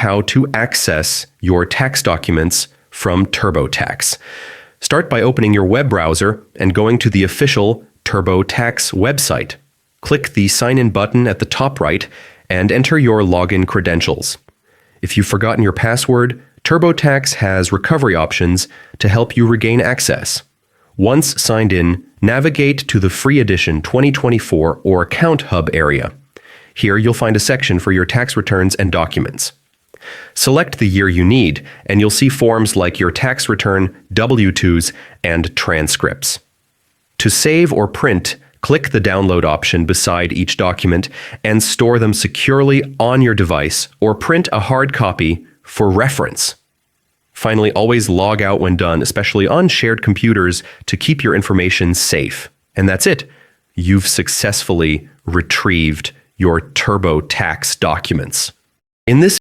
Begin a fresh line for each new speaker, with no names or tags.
how to access your tax documents from TurboTax. Start by opening your web browser and going to the official TurboTax website. Click the Sign In button at the top right and enter your login credentials. If you've forgotten your password, TurboTax has recovery options to help you regain access. Once signed in, navigate to the Free Edition 2024 or Account Hub area. Here you'll find a section for your tax returns and documents. Select the year you need, and you'll see forms like your tax return, W-2s, and transcripts. To save or print, click the download option beside each document and store them securely on your device or print a hard copy for reference. Finally, always log out when done, especially on shared computers, to keep your information safe. And that's it. You've successfully retrieved your TurboTax documents. In this